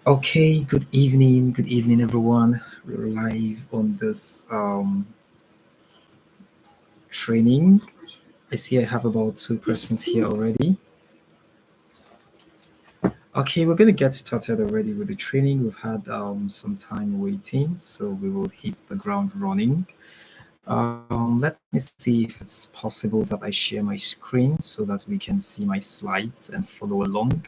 Okay, good evening, everyone. We're live on this training. I see I have about 2 persons here already. Okay, we're gonna get started already with the training. We've had some time waiting, so we will hit the ground running. Let me see if it's possible that I share my screen so that we can see my slides and follow along.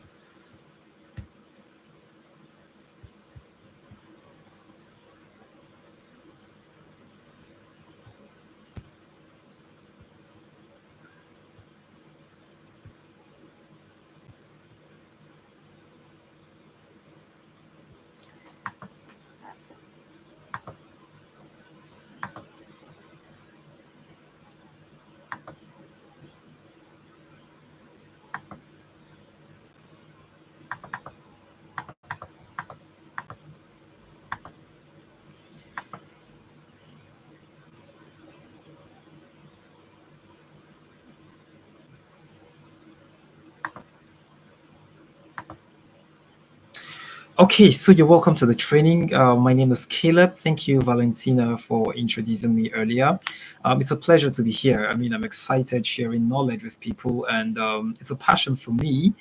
Okay, so you're welcome to the training. My name is Caleb. Thank you, Valentina, for introducing me earlier. It's a pleasure to be here. I mean, I'm excited sharing knowledge with people, and it's a passion for me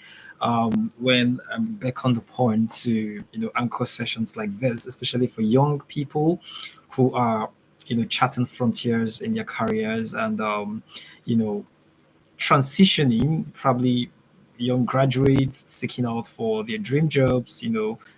when I'm back on the point to anchor sessions like this, especially for young people who are charting frontiers in their careers and you know transitioning, probably young graduates seeking out for their dream jobs,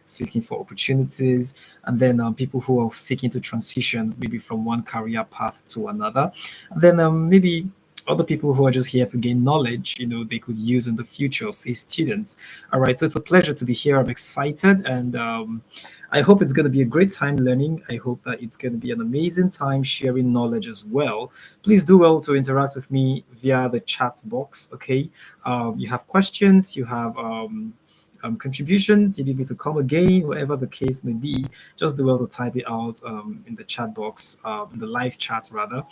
seeking for opportunities, and then people who are seeking to transition maybe from one career path to another. And then maybe other people who are just here to gain knowledge, they could use in the future, say students. All right, so it's a pleasure to be here. I'm excited, and I hope it's going to be a great time learning. I hope that it's going to be an amazing time sharing knowledge as well. Please do well to interact with me via the chat box. Okay, you have questions, you have contributions, you need me to come again, whatever the case may be. Just do well to type it out in the chat box, in the live chat rather.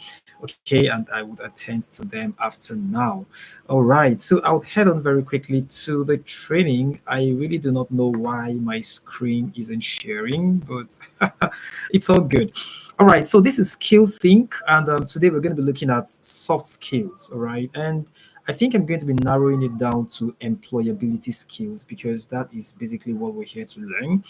Okay, and I would attend to them after now. All right, so I'll head on very quickly to the training. I really do not know why my screen isn't sharing, but it's all good. All right, so this is SkillSync, and today we're going to be looking at soft skills. All right, and I think I'm going to be narrowing it down to employability skills because that is basically what we're here to learn.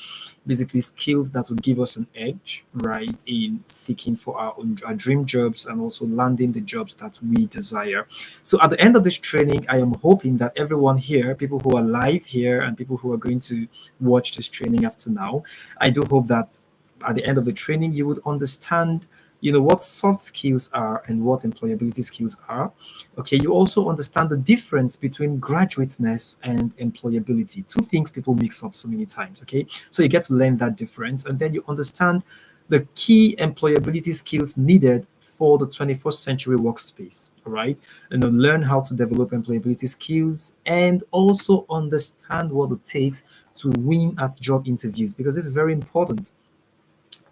Basically, skills that will give us an edge, right, in seeking for our dream jobs and also landing the jobs that we desire. So, at the end of this training, I am hoping that everyone here, people who are live here and people who are going to watch this training after now, I do hope that at the end of the training, you would understand what soft skills are and what employability skills are. Okay, you also understand the difference between graduateness and employability, two things people mix up so many times. Okay, so you get to learn that difference, and then you understand the key employability skills needed for the 21st century workspace. All right, and then learn how to develop employability skills and also understand what it takes to win at job interviews, because this is very important.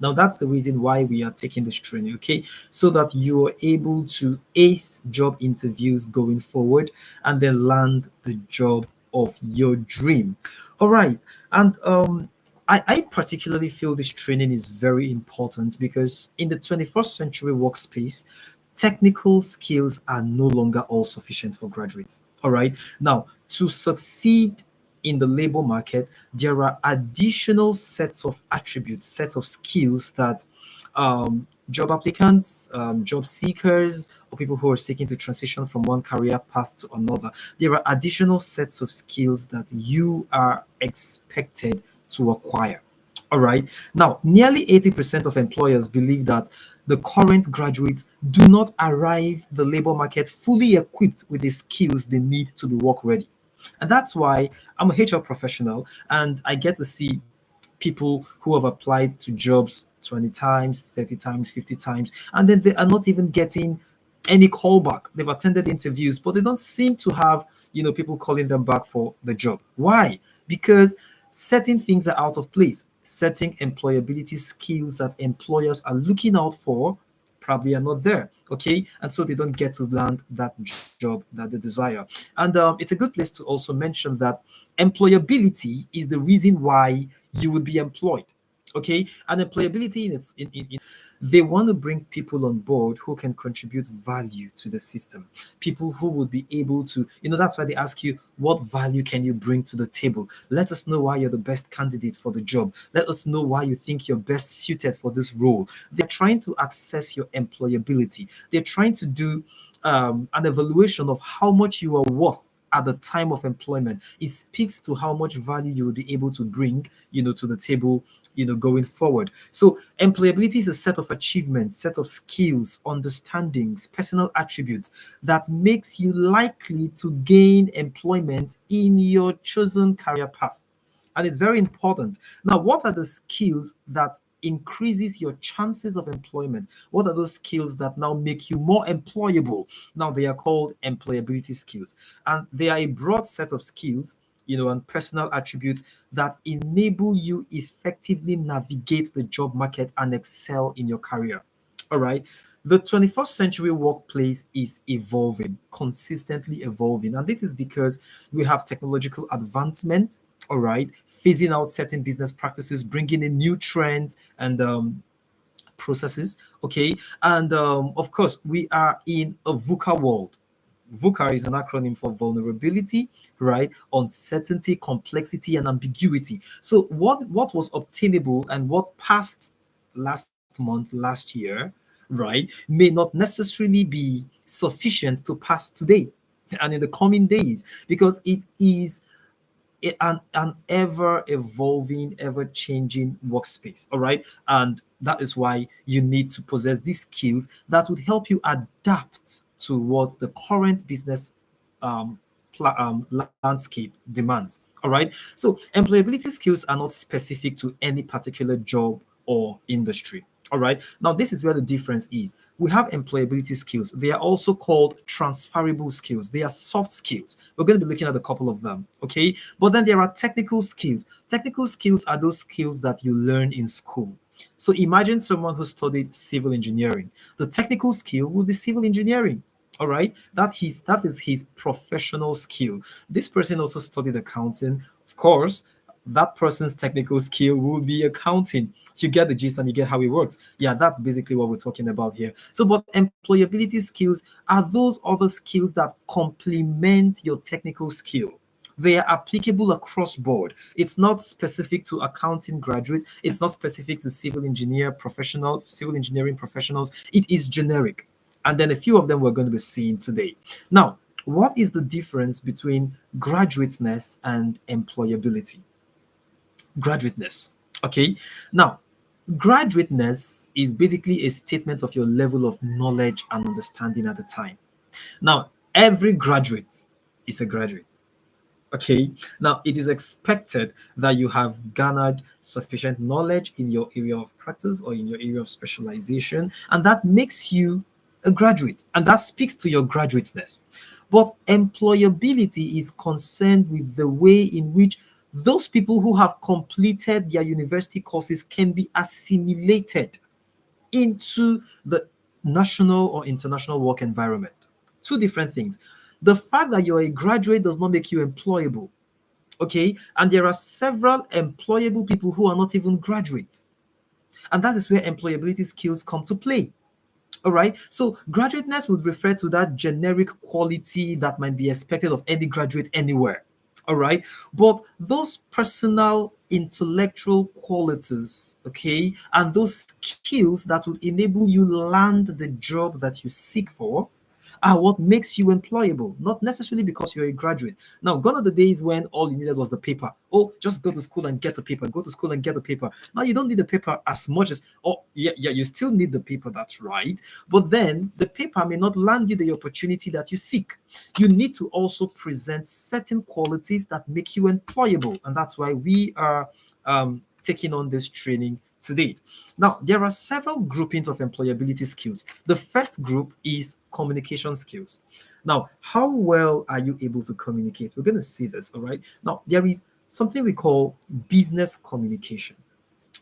Now, that's the reason why we are taking this training, okay? So that you are able to ace job interviews going forward and then land the job of your dream. All right. And I particularly feel this training is very important because in the 21st century workspace, technical skills are no longer all sufficient for graduates. All right. Now, to succeed in the labor market, there are additional sets of attributes, sets of skills that job applicants, job seekers, or people who are seeking to transition from one career path to another, there are additional sets of skills that you are expected to acquire. All right. Now, nearly 80% of employers believe that the current graduates do not arrive the labor market fully equipped with the skills they need to be work ready. And that's why I'm a HR professional and I get to see people who have applied to jobs 20 times, 30 times, 50 times, and then they are not even getting any callback. They've attended interviews, but they don't seem to have, people calling them back for the job. Why? Because certain things are out of place. Certain employability skills that employers are looking out for probably are not there. Okay, and so they don't get to land that job that they desire. And it's a good place to also mention that employability is the reason why you would be employed. Okay, and employability they want to bring people on board who can contribute value to the system, people who would be able to, that's why they ask you, what value can you bring to the table? Let us know why you're the best candidate for the job. Let us know why you think you're best suited for this role. They're trying to assess your employability. They're trying to do an evaluation of how much you are worth at the time of employment. It speaks to how much value you will be able to bring, to the table, going forward. So employability is a set of achievements, set of skills, understandings, personal attributes that makes you likely to gain employment in your chosen career path. And it's very important. Now, what are the skills that increases your chances of employment? What are those skills that now make you more employable? Now, they are called employability skills, and they are a broad set of skills, and personal attributes that enable you effectively navigate the job market and excel in your career. All right. The 21st century workplace is evolving, consistently evolving. And this is because we have technological advancement, all right, phasing out certain business practices, bringing in new trends and processes, okay. And of course, we are in a VUCA world. VUCA is an acronym for vulnerability, right? Uncertainty, complexity, and ambiguity. So what was obtainable and what passed last month, last year, right, may not necessarily be sufficient to pass today and in the coming days, because it is an ever evolving, ever changing workspace. All right. And that is why you need to possess these skills that would help you adapt to what the current business landscape demands. All right. So employability skills are not specific to any particular job or industry. All right. Now, this is where the difference is. We have employability skills. They are also called transferable skills. They are soft skills. We're going to be looking at a couple of them. Okay. But then there are technical skills. Technical skills are those skills that you learn in school. So imagine someone who studied civil engineering. The technical skill will be civil engineering. All right. That is his professional skill. This person also studied accounting. Of course, that person's technical skill will be accounting. You get the gist and you get how it works. Yeah, that's basically what we're talking about here. So, but employability skills are those other skills that complement your technical skill. They are applicable across board. It's not specific to accounting graduates. It's not specific to civil engineering professionals. It is generic. And then a few of them we're going to be seeing today. Now, what is the difference between graduateness and employability? Graduateness. Okay. Now, graduateness is basically a statement of your level of knowledge and understanding at the time. Now, every graduate is a graduate. Okay. Now, it is expected that you have garnered sufficient knowledge in your area of practice or in your area of specialization, and that makes you a graduate, and that speaks to your graduateness. But employability is concerned with the way in which those people who have completed their university courses can be assimilated into the national or international work environment. Two different things. The fact that you're a graduate does not make you employable. Okay. And there are several employable people who are not even graduates. And that is where employability skills come to play. All right. So graduateness would refer to that generic quality that might be expected of any graduate anywhere. All right. But those personal intellectual qualities, okay, and those skills that would enable you land the job that you seek for are what makes you employable, not necessarily because you're a graduate. Now, gone are the days when all you needed was the paper. Oh, just go to school and get a paper. Go to school and get a paper. Now, you don't need the paper as much as, oh, yeah, you still need the paper, that's right. But then the paper may not land you the opportunity that you seek. You need to also present certain qualities that make you employable. And that's why we are taking on this training today. Now, there are several groupings of employability skills. The first group is communication skills. Now, how well are you able to communicate? We're going to see this, all right? Now, there is something we call business communication.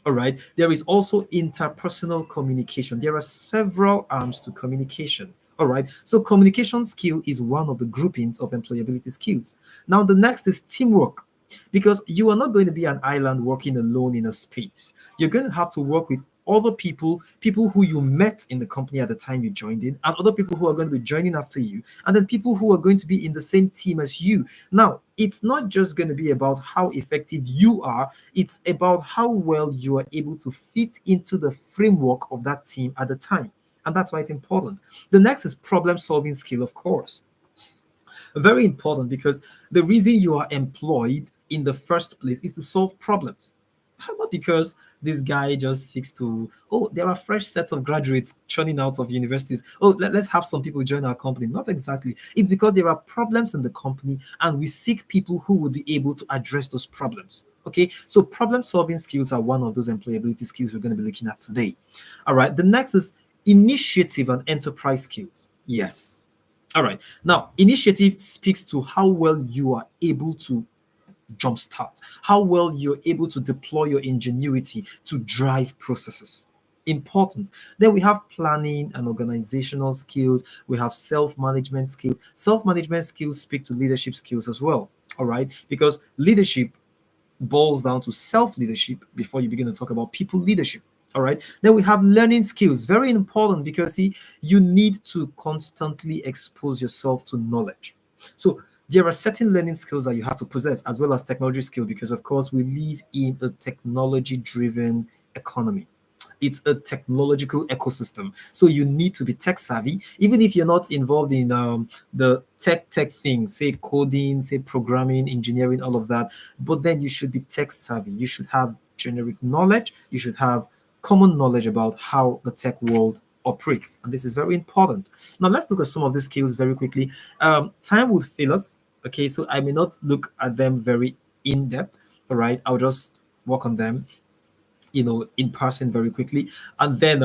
All right. There is also interpersonal communication. There are several arms to communication. All right. So communication skill is one of the groupings of employability skills. Now, the next is teamwork. Because you are not going to be an island working alone in a space. You're going to have to work with other people, people who you met in the company at the time you joined in, and other people who are going to be joining after you, and then people who are going to be in the same team as you. Now, it's not just going to be about how effective you are, it's about how well you are able to fit into the framework of that team at the time. And that's why it's important. The next is problem solving skill, of course. Very important, because the reason you are employed in the first place is to solve problems. Not because this guy just seeks to, oh, there are fresh sets of graduates churning out of universities. Oh, let's have some people join our company. Not exactly. It's because there are problems in the company and we seek people who will be able to address those problems. Okay, so problem solving skills are one of those employability skills we're going to be looking at today. All right, the next is initiative and enterprise skills. Yes. All right. Now, initiative speaks to how well you are able to jumpstart, how well you're able to deploy your ingenuity to drive processes. Important. Then we have planning and organizational skills. We have self-management skills. Self-management skills speak to leadership skills as well. All right. Because leadership boils down to self leadership before you begin to talk about people leadership. All right. Then we have learning skills, very important because see, you need to constantly expose yourself to knowledge. So there are certain learning skills that you have to possess, as well as technology skill, because of course we live in a technology driven economy. It's a technological ecosystem, so you need to be tech savvy even if you're not involved in the tech things, say coding, say programming, engineering, all of that. But then you should be tech savvy. You should have generic knowledge. You should have common knowledge about how the tech world operates, and this is very important. Now let's look at some of these skills very quickly. Time would fail us, okay, so I may not look at them very in depth. All right, I'll just work on them, in person very quickly. And then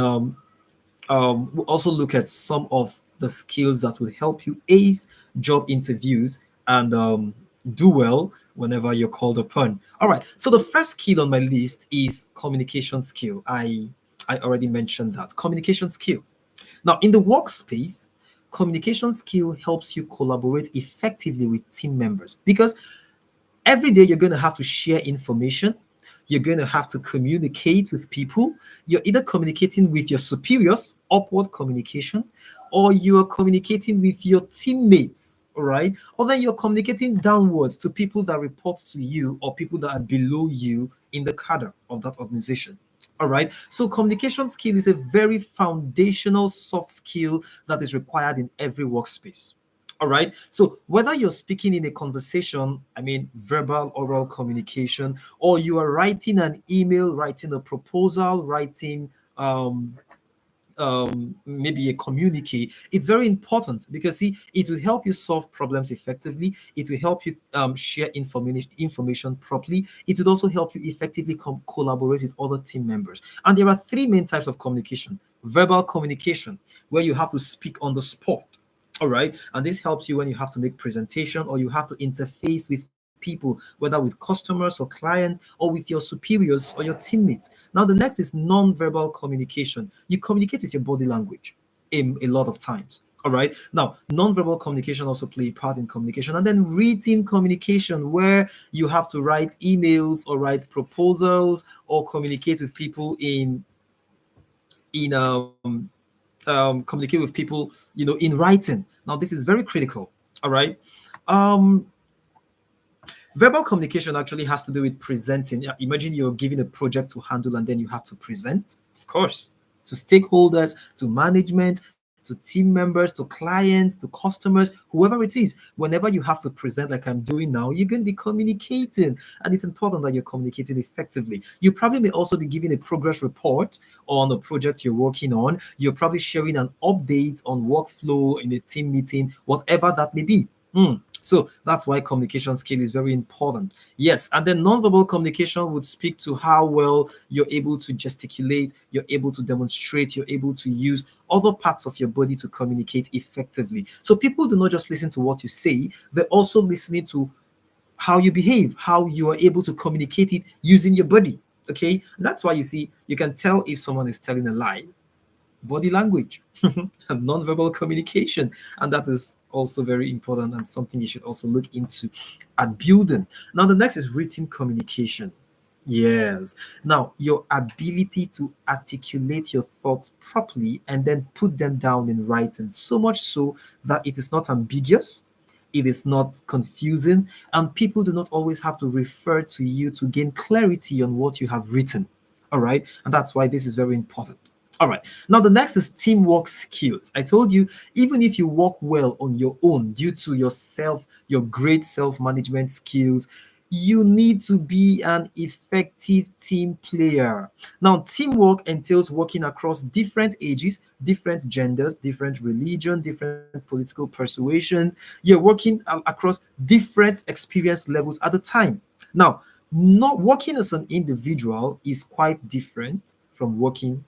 we'll also look at some of the skills that will help you ace job interviews and do well whenever you're called upon. All right. So the first skill on my list is communication skill. I already mentioned that communication skill. Now in the workspace, communication skill helps you collaborate effectively with team members because every day you're going to have to share information. You're going to have to communicate with people. You're either communicating with your superiors, upward communication, or you are communicating with your teammates, all right? Or then you're communicating downwards to people that report to you or people that are below you in the cadre of that organization. All right. So communication skill is a very foundational soft skill that is required in every workspace. All right. So whether you're speaking in a conversation, I mean, verbal, oral communication, or you are writing an email, writing a proposal, writing maybe a communique, it's very important because see, it will help you solve problems effectively. It will help you share information properly. It would also help you effectively collaborate with other team members. And there are three main types of communication: verbal communication, where you have to speak on the spot. All right. And this helps you when you have to make presentation or you have to interface with people, whether with customers or clients or with your superiors or your teammates. Now, the next is non-verbal communication. You communicate with your body language a lot of times. All right. Now, non-verbal communication also play a part in communication, and then written communication, where you have to write emails or write proposals or communicate with people in communicate with people, in writing. Now, this is very critical. All right. Um, Verbal communication actually has to do with presenting. Yeah, imagine you're given a project to handle and then you have to present, of course, to stakeholders, to management, to team members, to clients, to customers, whoever it is. Whenever you have to present, like I'm doing now, you're going to be communicating. And it's important that you're communicating effectively. You probably may also be giving a progress report on a project you're working on. You're probably sharing an update on workflow in a team meeting, whatever that may be. So that's why communication skill is very important. Yes, and then nonverbal communication would speak to how well you're able to gesticulate, you're able to demonstrate, you're able to use other parts of your body to communicate effectively. So people do not just listen to what you say, they're also listening to how you behave, how you are able to communicate it using your body. Okay, and that's why you see, you can tell if someone is telling a lie. Body language and non-verbal communication, and that is also very important and something you should also look into at building. Now the next is written communication. Yes, now your ability to articulate your thoughts properly and then put them down in writing, so much so that it is not ambiguous, it is not confusing, and people do not always have to refer to you to gain clarity on what you have written. All right, and that's why this is very important. All right. Now, the next is teamwork skills. I told you, even if you work well on your own due to your great self management skills, you need to be an effective team player. Now, teamwork entails working across different ages, different genders, different religion, different political persuasions. You're working across different experience levels at a time. Now, not working as an individual is quite different from working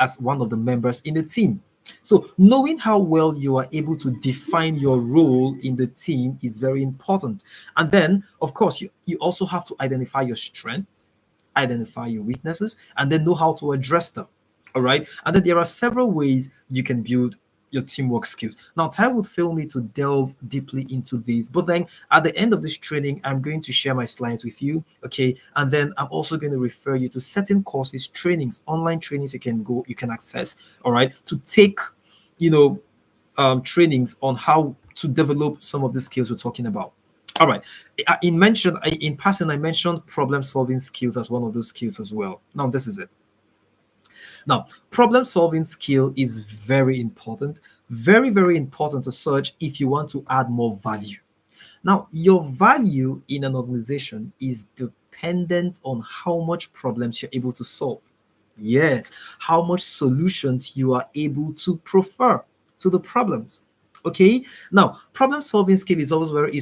as one of the members in the team. So, knowing how well you are able to define your role in the team is very important. And then, of course, you also have to identify your strengths, identify your weaknesses, and then know how to address them. All right. And then there are several ways you can build your teamwork skills. Now, time would fail me to delve deeply into this, but then at the end of this training, I'm going to share my slides with you, okay? And then I'm also going to refer you to certain courses, trainings, online trainings you can access, all right, to take, you know, trainings on how to develop some of the skills we're talking about. All right. In passing, I mentioned problem solving skills as one of those skills as well. Now, this is it. Now, problem solving skill is very important, very, very important to search if you want to add more value. Now, your value in an organization is dependent on how much problems you're able to solve. Yes, how much solutions you are able to prefer to the problems. Okay. Now, problem solving skill is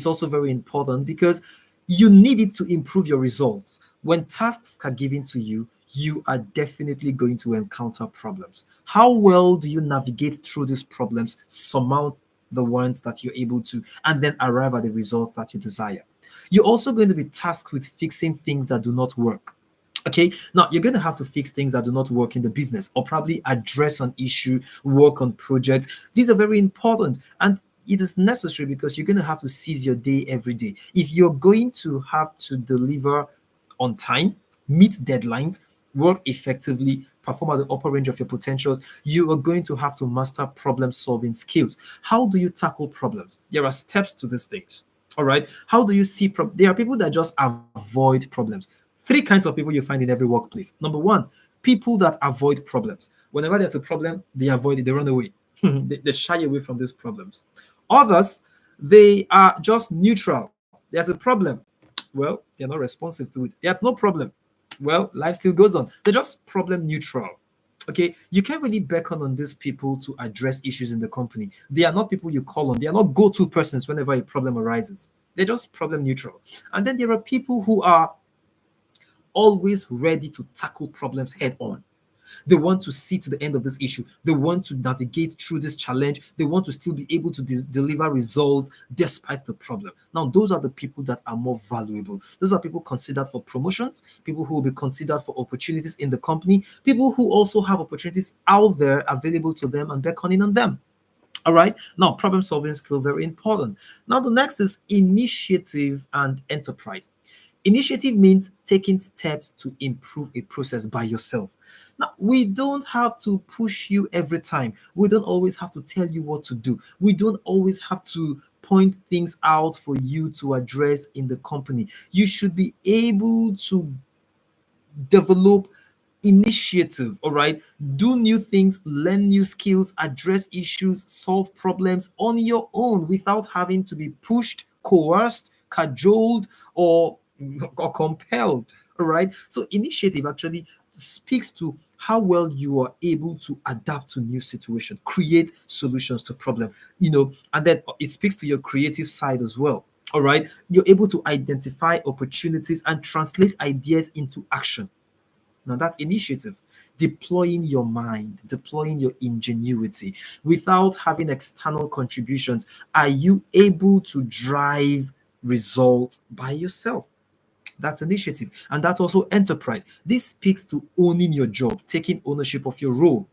also very important because you need it to improve your results. When tasks are given to you, you are definitely going to encounter problems. How well do you navigate through these problems, surmount the ones that you're able to, and then arrive at the result that you desire? You're also going to be tasked with fixing things that do not work. Okay, now you're going to have to fix things that do not work in the business, or probably address an issue, work on projects. These are very important, and it is necessary because you're going to have to seize your day every day. If you're going to have to deliver on time, meet deadlines, work effectively, perform at the upper range of your potentials, you are going to have to master problem solving skills. How do you tackle problems? There are steps to these things. All right. How do you see there are people that just avoid problems. Three kinds of people you find in every workplace. Number one, people that avoid problems. Whenever there's a problem, they avoid it, they run away. They shy away from these problems. Others, they are just neutral. There's a problem. Well, they're not responsive to it. There's no problem. Well, life still goes on. They're just problem neutral. Okay, you can't really beckon on these people to address issues in the company. They are not people you call on. They are not go-to persons whenever a problem arises. They're just problem neutral. And then there are people who are always ready to tackle problems head on. They want to see to the end of this issue. They want to navigate through this challenge. They want to still be able to deliver results despite the problem. Now, those are the people that are more valuable. Those are people considered for promotions, people who will be considered for opportunities in the company, people who also have opportunities out there available to them and beckoning on them. All right. Now, problem solving skill, very important. Now, the next is initiative and enterprise. Initiative means taking steps to improve a process by yourself. Now, we don't have to push you every time. We don't always have to tell you what to do. We don't always have to point things out for you to address in the company. You should be able to develop initiative, all right? Do new things, learn new skills, address issues, solve problems on your own without having to be pushed, coerced, cajoled, or compelled. All right. So initiative actually speaks to how well you are able to adapt to new situation, create solutions to problem, and then it speaks to your creative side as well. All right. You're able to identify opportunities and translate ideas into action. Now that's initiative, deploying your mind, deploying your ingenuity without having external contributions. Are you able to drive results by yourself? That's initiative. And that's also enterprise. This speaks to owning your job, taking ownership of your role.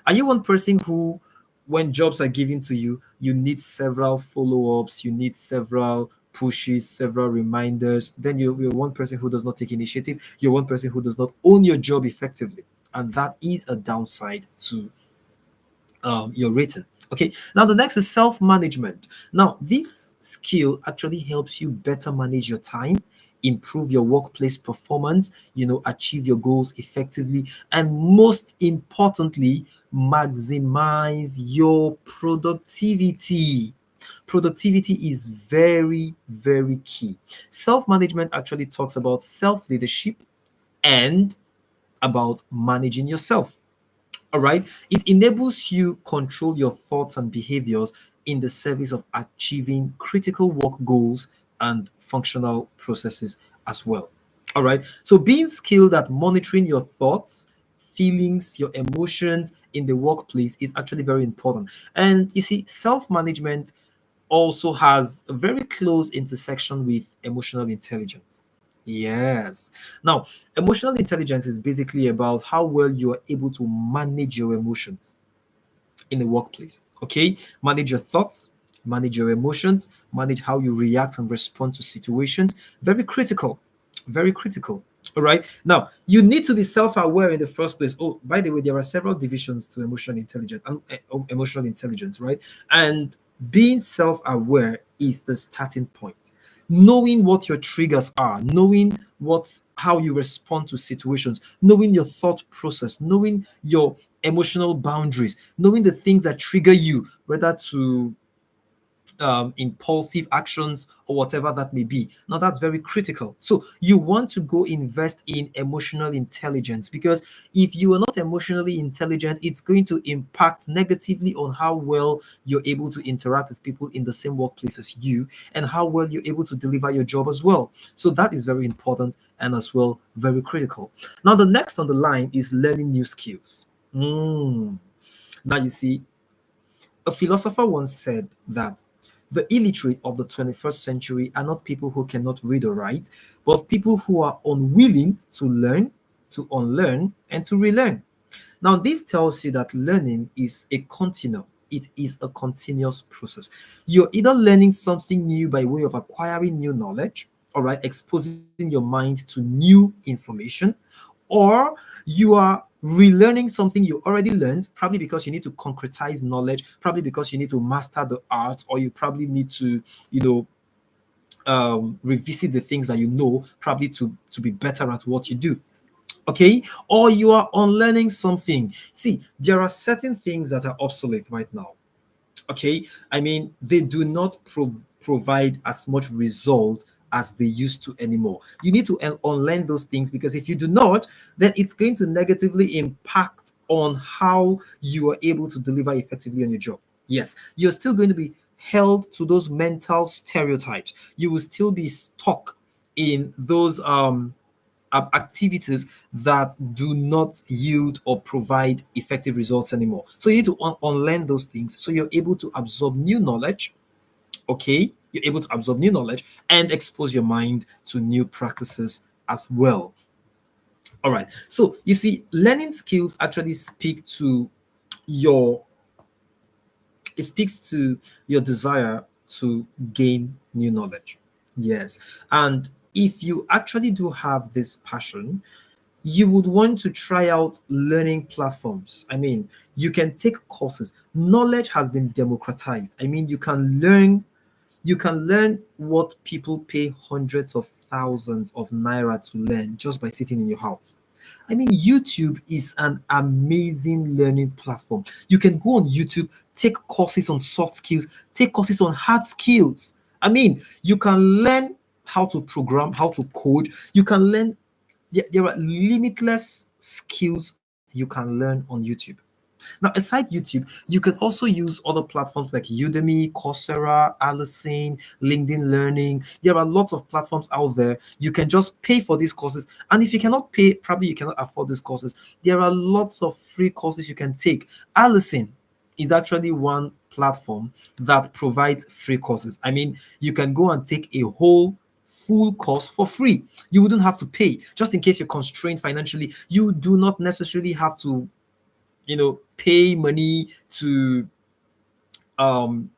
Are you one person who, when jobs are given to you, you need several follow ups, you need several pushes, several reminders? Then you're one person who does not take initiative. You're one person who does not own your job effectively. And that is a downside to your rating. Okay, now the next is self management. Now, this skill actually helps you better manage your time, improve your workplace performance, achieve your goals effectively, and most importantly, maximize your productivity. Productivity is very, very key. Self management actually talks about self leadership and about managing yourself. All right. It enables you control your thoughts and behaviors in the service of achieving critical work goals and functional processes as well. All right. So being skilled at monitoring your thoughts, feelings, your emotions in the workplace is actually very important. And you see, self-management also has a very close intersection with emotional intelligence. Yes. Now, emotional intelligence is basically about how well you are able to manage your emotions in the workplace. Okay, manage your thoughts, manage your emotions, manage how you react and respond to situations. Very critical, very critical. All right, now you need to be self-aware in the first place. Oh, by the way, there are several divisions to emotional intelligence and emotional intelligence, right? And being self-aware is the starting point. Knowing what your triggers are, knowing what how you respond to situations, knowing your thought process, knowing your emotional boundaries, knowing the things that trigger you, whether to impulsive actions or whatever that may be. Now, that's very critical. So, you want to go invest in emotional intelligence, because if you are not emotionally intelligent, it's going to impact negatively on how well you're able to interact with people in the same workplace as you, and how well you're able to deliver your job as well. So, that is very important and as well very critical. Now, the next on the line is learning new skills. Now, you see, a philosopher once said that the illiterate of the 21st century are not people who cannot read or write, but people who are unwilling to learn, to unlearn, and to relearn. Now, this tells you that learning is a continuum. It is a continuous process. You're either learning something new by way of acquiring new knowledge, all right, exposing your mind to new information, or you are relearning something you already learned, probably because you need to concretize knowledge, probably because you need to master the art, or you probably need to, you know, revisit the things that you know, probably to be better at what you do. Okay, or you are unlearning something. See, there are certain things that are obsolete right now. Okay, I mean, they do not provide as much result as they used to anymore. You need to unlearn those things, because if you do not, then it's going to negatively impact on how you are able to deliver effectively on your job. Yes, you're still going to be held to those mental stereotypes. You will still be stuck in those activities that do not yield or provide effective results anymore. So you need to unlearn those things, so you're able to absorb new knowledge. Okay, you're able to absorb new knowledge and expose your mind to new practices as well. All right. So you see, learning skills actually your it speaks to your desire to gain new knowledge. Yes. And if you actually do have this passion, you would want to try out learning platforms. I mean, you can take courses. Knowledge has been democratized. I mean, you can learn what people pay hundreds of thousands of naira to learn just by sitting in your house. I mean, YouTube is an amazing learning platform. You can go on YouTube, take courses on soft skills, take courses on hard skills. I mean, you can learn how to program, how to code. You can learn, there are limitless skills you can learn on YouTube. Now, aside YouTube, you can also use other platforms like Udemy, Coursera, Allison, LinkedIn Learning. There are lots of platforms out there. You can just pay for these courses. And if you cannot pay, probably you cannot afford these courses, there are lots of free courses you can take. Allison is actually one platform that provides free courses. I mean, you can go and take a whole full course for free. You wouldn't have to pay. Just in case you're constrained financially, you do not necessarily have to, pay money to um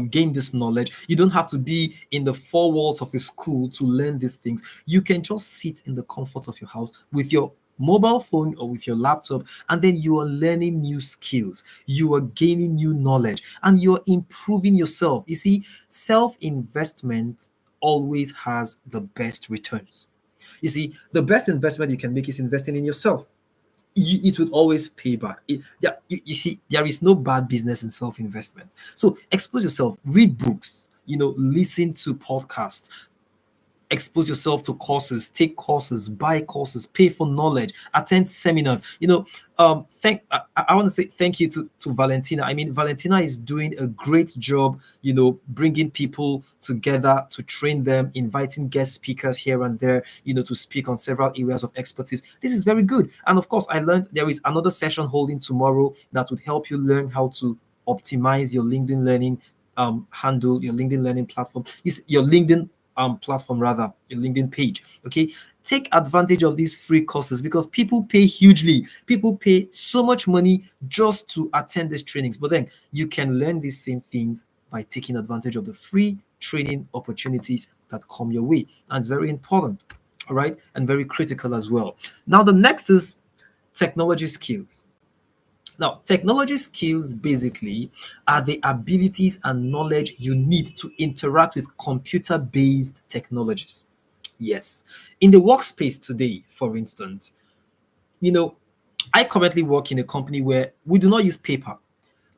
gain this knowledge. You don't have to be in the four walls of a school to learn these things. You can just sit in the comfort of your house with your mobile phone or with your laptop, and then you are learning new skills, you are gaining new knowledge, and you're improving yourself. You see, self-investment always has the best returns. You see, the best investment you can make is investing in yourself. It would always pay back. You see, there is no bad business in self investment. So expose yourself, read books, listen to podcasts, expose yourself to courses, take courses, buy courses, pay for knowledge, attend seminars. I want to say thank you to Valentina. I mean, Valentina is doing a great job, bringing people together to train them, inviting guest speakers here and there, to speak on several areas of expertise. This is very good. And of course, I learned there is another session holding tomorrow that would help you learn how to optimize your LinkedIn learning handle, your LinkedIn learning platform, your LinkedIn platform, rather your LinkedIn page. Okay, take advantage of these free courses because people pay hugely. People pay so much money just to attend these trainings, but then you can learn these same things by taking advantage of the free training opportunities that come your way. And it's very important, all right, and very critical as well. Now, the next is technology skills. Now, technology skills basically are the abilities and knowledge you need to interact with computer based technologies. Yes. In the workspace today, for instance, you know, I currently work in a company where we do not use paper.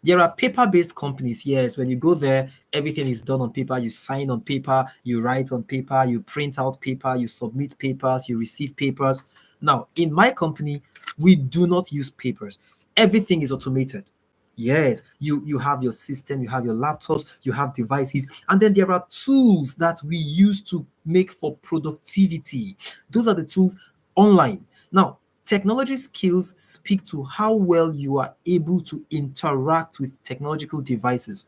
There are paper-based companies. Yes, when you go there, everything is done on paper. You sign on paper, you write on paper, you print out paper, you submit papers, you receive papers. Now, in my company, we do not use papers. Everything is automated. Yes, you have your system, you have your laptops, you have devices, and then there are tools that we use to make for productivity. Those are the tools online. Now, technology skills speak to how well you are able to interact with technological devices.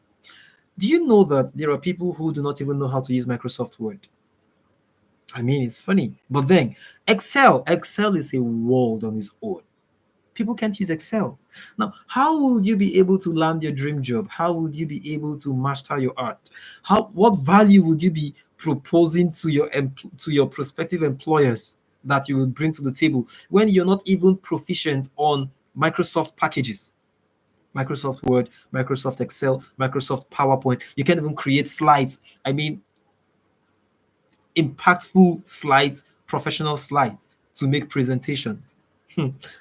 Do you know that there are people who do not even know how to use Microsoft Word? I mean, it's funny. But then, Excel is a world on its own. People can't use Excel. Now, how will you be able to land your dream job? How would you be able to master your art? What value would you be proposing to your prospective employers that you will bring to the table when you're not even proficient on Microsoft packages? Microsoft Word, Microsoft Excel, Microsoft PowerPoint. You can't even create slides. I mean, impactful slides, professional slides to make presentations.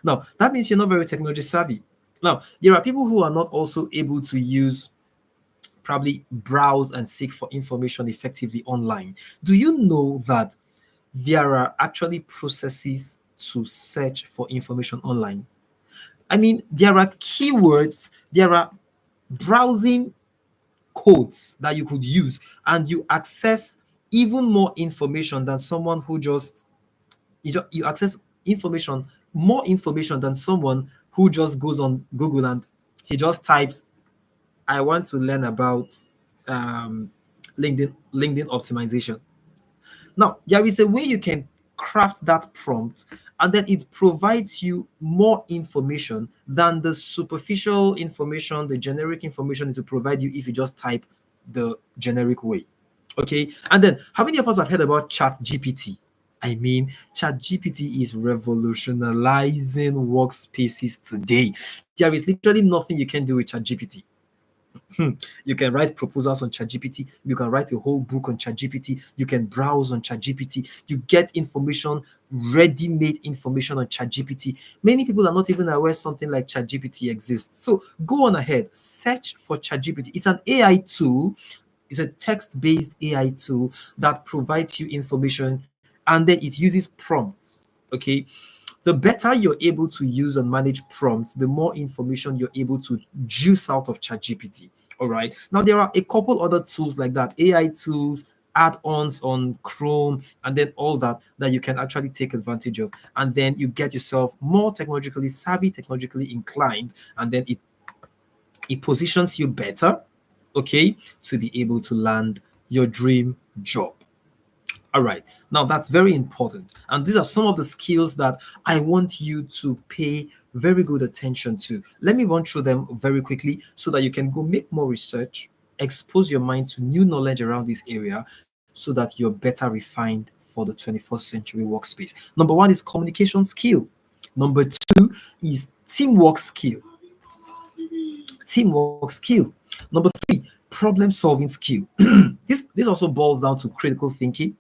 Now, that means you're not very technology savvy. Now, there are people who are not also able to use, probably browse and seek for information effectively online. Do you know that there are actually processes to search for information online? I mean, there are keywords, there are browsing codes that you could use, and you access even more information than someone who just you access information, more information than someone who just goes on Google and he just types, I want to learn about um, LinkedIn optimization. Now, there is a way you can craft that prompt, and then it provides you more information than the superficial information, the generic information it will provide you if you just type the generic way. Okay. And then, how many of us have heard about Chat GPT? I mean, Chat GPT is revolutionizing workspaces today. There is literally nothing you can do with Chat GPT. You can write proposals on ChatGPT. You can write a whole book on ChatGPT. You can browse on ChatGPT. You get information, ready-made information on ChatGPT. Many people are not even aware something like ChatGPT exists. So go on ahead, search for ChatGPT. It's an AI tool. It's a text-based AI tool that provides you information, and then it uses prompts. Okay, the better you're able to use and manage prompts, the more information you're able to juice out of ChatGPT. All right. Now there are a couple other tools like that, AI tools, add-ons on Chrome, and then all that you can actually take advantage of. And then you get yourself more technologically savvy, technologically inclined, and then it positions you better, okay, to be able to land your dream job. All right. Now that's very important. And these are some of the skills that I want you to pay very good attention to. Let me run through them very quickly so that you can go make more research, expose your mind to new knowledge around this area so that you're better refined for the 21st century workspace. Number one is communication skill. Number two is teamwork skill. Teamwork skill. Number three, problem solving skill. This also boils down to critical thinking,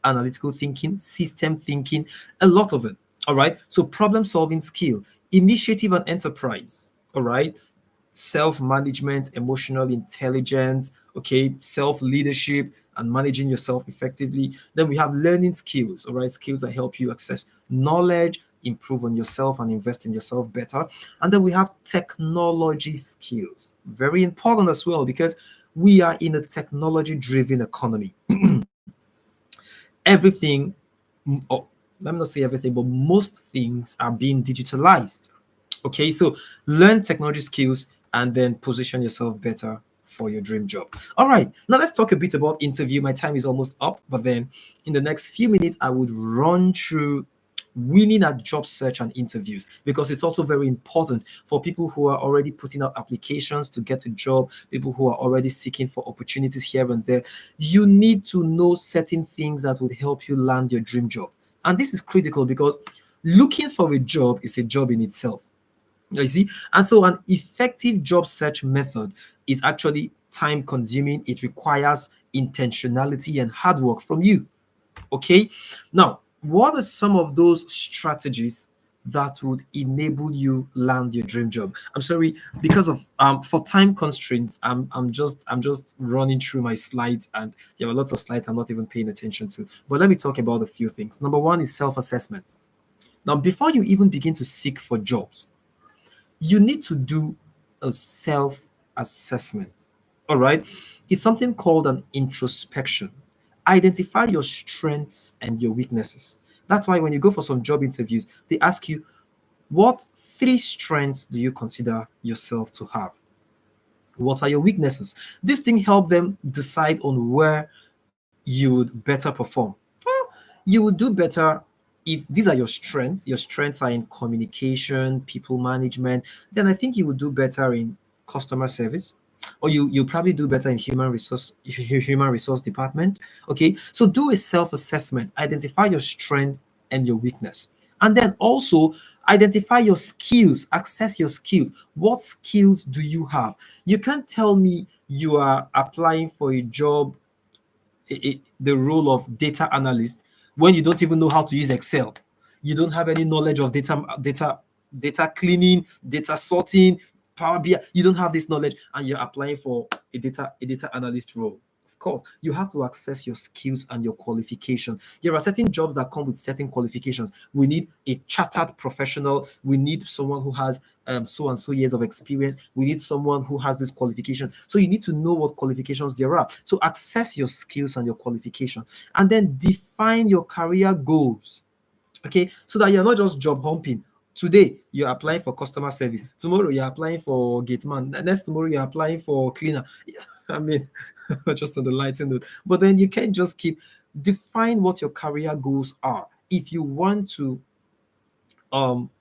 analytical thinking, system thinking, a lot of it. All right. So problem solving skill, initiative and enterprise. All right. Self management, emotional intelligence, okay, self leadership, and managing yourself effectively. Then we have learning skills, all right, skills that help you access knowledge, improve on yourself, and invest in yourself better. And then we have technology skills, very important as well, because we are in a technology driven economy. Everything, oh, let me not say everything, but most things are being digitalized. Okay, so learn technology skills and then position yourself better for your dream job. All right, now let's talk a bit about interview. My time is almost up, but then in the next few minutes, I would run through winning at job search and interviews, because it's also very important for people who are already putting out applications to get a job, people who are already seeking for opportunities here and there. You need to know certain things that would help you land your dream job. And this is critical because looking for a job is a job in itself. You see, and so an effective job search method is actually time consuming. It requires intentionality and hard work from you. Okay, now what are some of those strategies that would enable you land your dream job? I'm sorry, because of for time constraints, I'm just running through my slides, and there are lots of slides I'm not even paying attention to. But let me talk about a few things. Number one is self-assessment. Now, before you even begin to seek for jobs, you need to do a self assessment. All right. It's something called an introspection. Identify your strengths and your weaknesses. That's why when you go for some job interviews, they ask you, what three strengths do you consider yourself to have? What are your weaknesses? This thing help them decide on where you would better perform. You would do better if these are your strengths. Your strengths are in communication, people management. Then I think you would do better in customer service, or you probably do better in human resource department. Okay, so do a self assessment. Identify your strength and your weakness, and then also identify your skills. Access your skills. What skills do you have? You can't tell me you are applying for a job, the role of data analyst, when you don't even know how to use Excel. You don't have any knowledge of data cleaning, data sorting, Power BI. You don't have this knowledge, and you're applying for a data analyst role. Of course, you have to access your skills and your qualification. There are certain jobs that come with certain qualifications. We need a chartered professional. We need someone who has so and so years of experience. We need someone who has this qualification. So you need to know what qualifications there are. So access your skills and your qualification, and then define your career goals. Okay, so that you're not just job humping. Today you're applying for customer service. Tomorrow you're applying for gate man. Next tomorrow you're applying for cleaner. I mean, just on the lighting note. But then you can't just keep define what your career goals are. If you want to um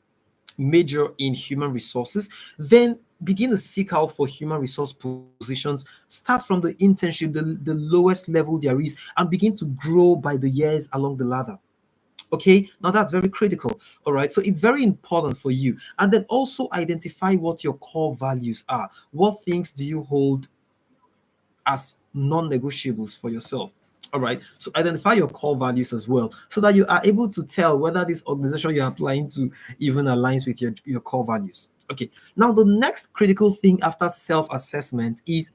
major in human resources, then begin to seek out for human resource positions. Start from the internship, the lowest level there is, and begin to grow by the years along the ladder. Okay, now that's very critical. All right, so it's very important for you. And then also identify what your core values are. What things do you hold as non-negotiables for yourself? All right, so identify your core values as well, so that you are able to tell whether this organization you're applying to even aligns with your core values. Okay, now the next critical thing after self-assessment is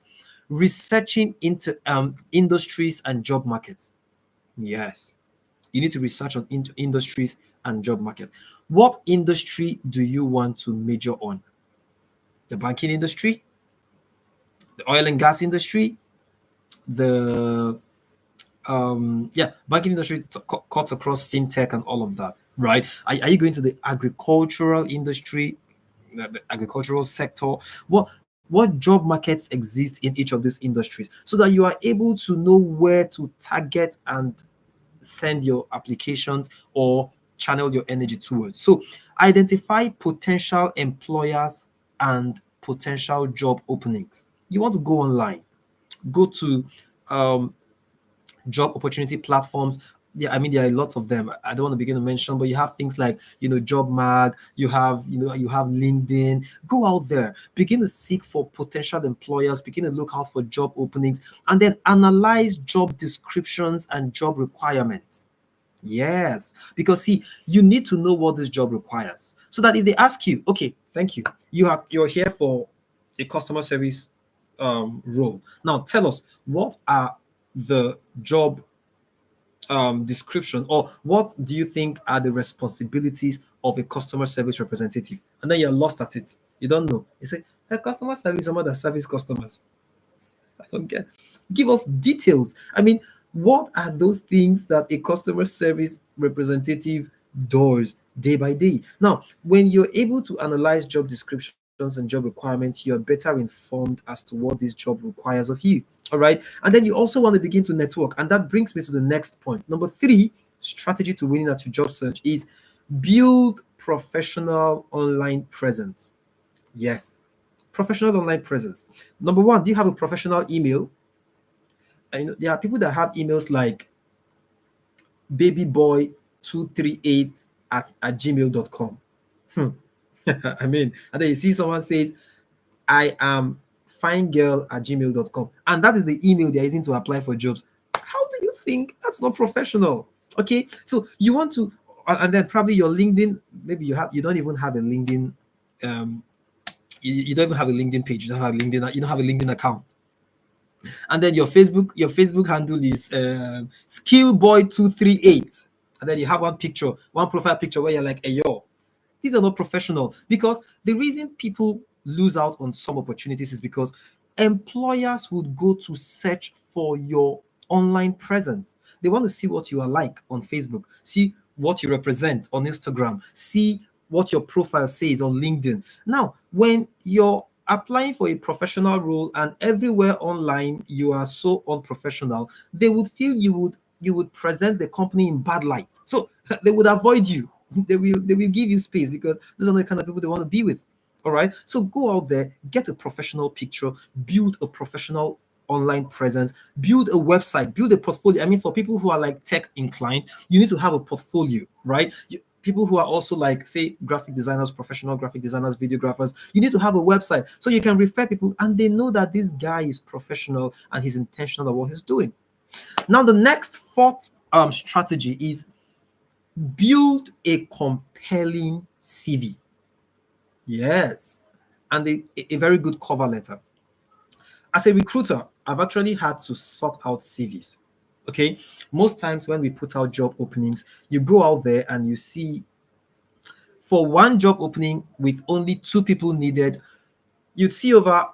researching into industries and job markets. Yes, you need to research on industries and job market. What industry do you want to major on? The banking industry, the oil and gas industry, the banking industry cuts across fintech and all of that, right? Are you going to the agricultural industry, the agricultural sector? What job markets exist in each of these industries, so that you are able to know where to target and send your applications or channel your energy towards. So identify potential employers and potential job openings. You want to go online, go to um, job opportunity platforms. Yeah, I mean there are lots of them. I don't want to begin to mention, but you have things like Job Mag, you have LinkedIn. Go out there, begin to seek for potential employers, begin to look out for job openings, and then analyze job descriptions and job requirements. Yes, because see, you need to know what this job requires, so that if they ask you, okay, thank you, you're here for a customer service role. Now tell us, what are the job description, or what do you think are the responsibilities of a customer service representative? And then you're lost at it. You don't know. You say, a customer service, someone that service customers. I don't get. Give us details. I mean, what are those things that a customer service representative does day by day? Now, when you're able to analyze job descriptions and job requirements, you're better informed as to what this job requires of you. All right. And then you also want to begin to network. And that brings me to the next point. Number three, strategy to winning at your job search is build professional online presence. Yes, professional online presence. Number one, do you have a professional email? And there are people that have emails like babyboy238 at gmail.com. Hmm. I mean, and then you see someone says, I am finegirl at gmail.com. And that is the email they're using to apply for jobs. How do you think that's not professional? Okay. So you want to, and then probably your LinkedIn, maybe you don't even have a LinkedIn, you don't even have a LinkedIn page. You don't have a LinkedIn account. And then your Facebook handle is skillboy238. And then you have one profile picture where you're like, hey, yo, these are not professional, because the reason people lose out on some opportunities is because employers would go to search for your online presence. They want to see what you are like on Facebook, see what you represent on Instagram, see what your profile says on LinkedIn. Now, when you're applying for a professional role and everywhere online you are so unprofessional, they would feel you would present the company in bad light. So they would avoid you. They will give you space because those are the kind of people they want to be with. All right. So go out there, get a professional picture, build a professional online presence, build a website, build a portfolio. I mean, for people who are like tech inclined, you need to have a portfolio, right? People who are also like, say, graphic designers, professional graphic designers, videographers, you need to have a website so you can refer people and they know that this guy is professional and he's intentional about what he's doing. Now, the next fourth strategy is build a compelling CV. Yes. And a very good cover letter. As a recruiter, I've actually had to sort out CVs. Okay. Most times when we put out job openings, you go out there and you see for one job opening with only two people needed, you'd see over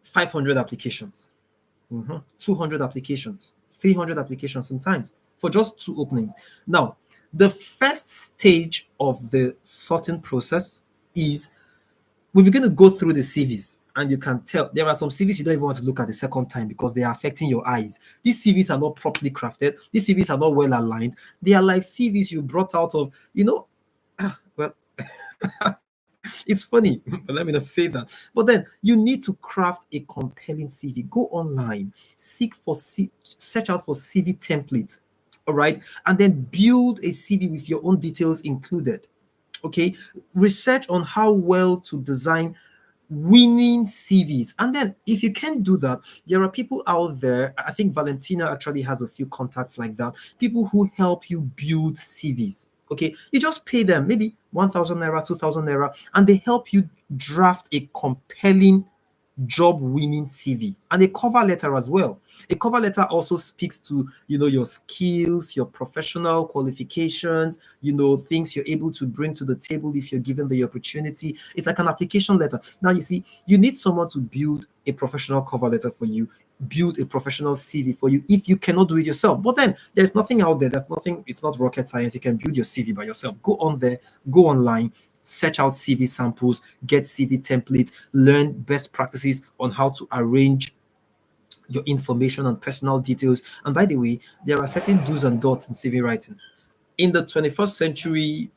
500 applications, 200 applications, 300 applications sometimes for just two openings. Now, the first stage of the sorting process is we begin to go through the CVs, and you can tell there are some CVs you don't even want to look at the second time because they are affecting your eyes. These CVs are not properly crafted. These CVs are not well aligned. They are like CVs you brought out of, well, it's funny, but let me not say that. But then you need to craft a compelling CV. Go online, search out for CV templates, all right, and then build a CV with your own details included. Okay, research on how well to design winning CVs. And then if you can't do that, there are people out there. I think Valentina actually has a few contacts like that. People who help you build CVs. Okay, you just pay them maybe 1,000 naira, 2,000 naira, and they help you draft a compelling job winning CV and a cover letter as well. A cover letter also speaks to, your skills, your professional qualifications, things you're able to bring to the table if you're given the opportunity. It's like an application letter. Now, you see, you need someone to build a professional cover letter for you, build a professional CV for you if you cannot do it yourself. But then there's nothing out there. It's not rocket science. You can build your CV by yourself. Go on there, go online, search out CV samples, get CV templates, learn best practices on how to arrange your information and personal details. And by the way, there are certain do's and don'ts in CV writing. In the 21st century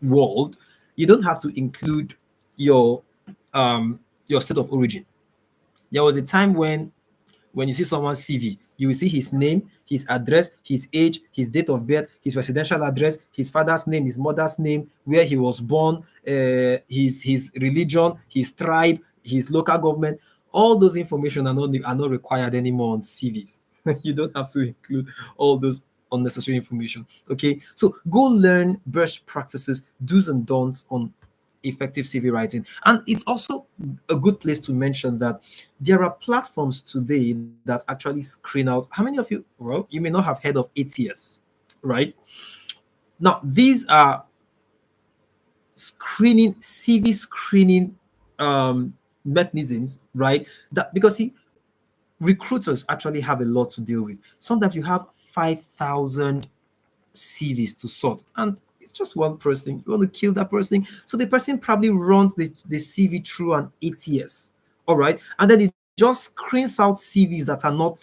world, you don't have to include your your state of origin. There was a time when you see someone's CV, you will see his name, his address, his age, his date of birth, his residential address, his father's name, his mother's name, where he was born, his religion, his tribe, his local government. All those information are not required anymore on CVs. You don't have to include all those unnecessary information. Okay, so go learn best practices, do's and don'ts on effective CV writing. And it's also a good place to mention that there are platforms today that actually screen out. How many of you, well, you may not have heard of ATS, right? Now, these are CV screening mechanisms, right? That because see, recruiters actually have a lot to deal with. Sometimes you have 5,000 CVs to sort. And It's just one person. You want to kill that person. So the person probably runs the CV through an ATS. All right. And then it just screens out CVs that are not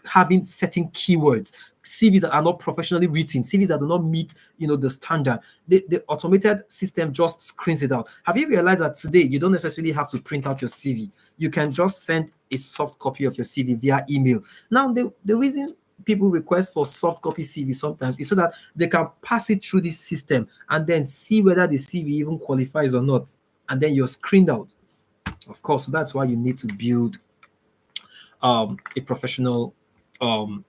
having certain keywords, CVs that are not professionally written, CVs that do not meet, the standard. The automated system just screens it out. Have you realized that today you don't necessarily have to print out your CV? You can just send a soft copy of your CV via email. Now, the reason people request for soft copy CV sometimes is so that they can pass it through this system and then see whether the CV even qualifies or not. And then you're screened out. Of course, so that's why you need to build a professional um,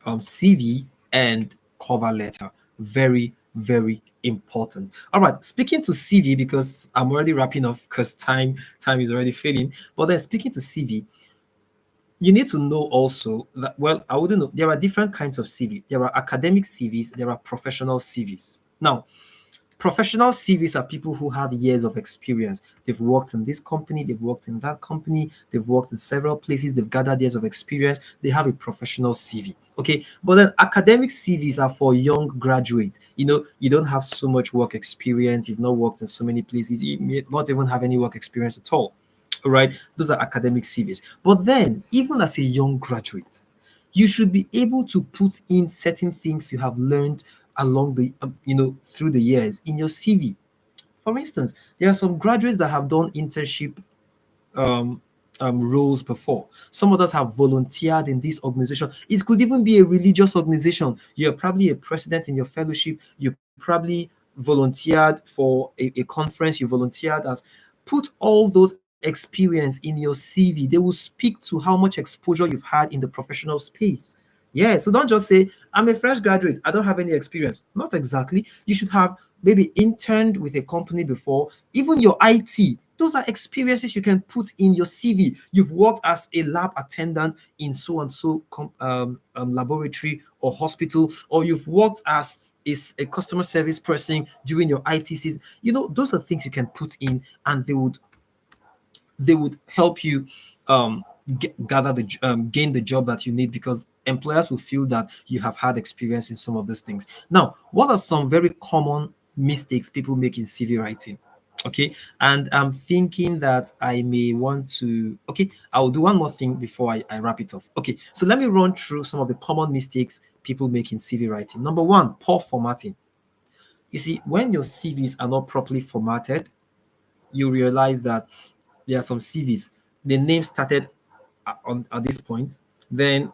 CV and cover letter. Very, very important. All right, speaking to CV, because I'm already wrapping up because time is already fading. But then speaking to CV, you need to know also that, well, I wouldn't know. There are different kinds of CV. There are academic CVs, there are professional CVs. Now, professional CVs are people who have years of experience. They've worked in this company, they've worked in that company, they've worked in several places, they've gathered years of experience. They have a professional CV. Okay. But then academic CVs are for young graduates. You don't have so much work experience, you've not worked in so many places, you may not even have any work experience at all. All right. Those are academic CVs. But then, even as a young graduate, you should be able to put in certain things you have learned along the through the years in your CV. For instance, there are some graduates that have done internship um, roles before. Some others have volunteered in this organization. It could even be a religious organization. You're probably a president in your fellowship. You probably volunteered for a conference. You volunteered as. Put all those experience in your CV. They will speak to how much exposure you've had in the professional space. Yeah, so don't just say, I'm a fresh graduate, I don't have any experience. Not exactly. You should have maybe interned with a company before, even your IT. Those are experiences you can put in your CV. You've worked as a lab attendant in so and so laboratory or hospital, or you've worked as is a customer service person during your ITCs. Those are things you can put in, and they would help you gather gain the job that you need, because employers will feel that you have had experience in some of these things. Now, what are some very common mistakes people make in CV writing? Okay, and I'm thinking that I may want to. Okay, I'll do one more thing before I wrap it off. Okay, so let me run through some of the common mistakes people make in CV writing. Number one, poor formatting. You see, when your CVs are not properly formatted, you realize that there are some CVs. The name started at this point, then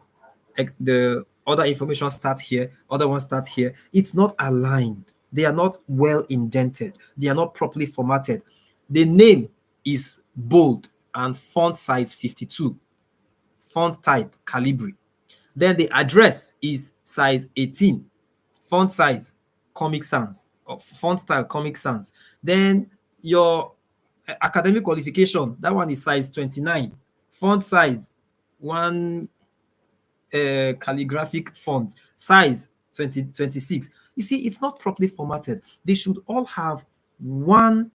the other information starts here, other one starts here. It's not aligned. They are not well indented. They are not properly formatted. The name is bold and font size 52, font type Calibri. Then the address is size 18, font size Comic Sans, or font style Comic Sans. Then your academic qualification, that one is size 29, font size one calligraphic font, size 2026. You see, it's not properly formatted. They should all have one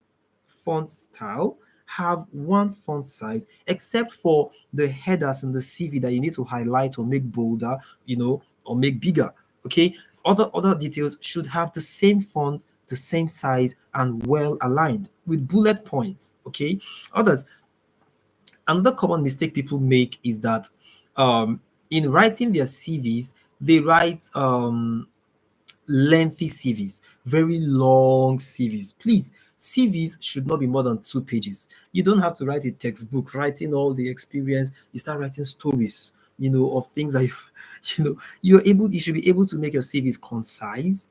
font style, have one font size, except for the headers in the CV that you need to highlight or make bolder, or make bigger. Okay, other details should have the same font, the same size, and well aligned with bullet points. Okay, others another common mistake people make is that um, in writing their CVs, they write lengthy CVs, very long CVs. Please, CVs should not be more than 2 pages. You don't have to write a textbook, writing all the experience. You start writing stories, of things that you should be able to make your CVs concise,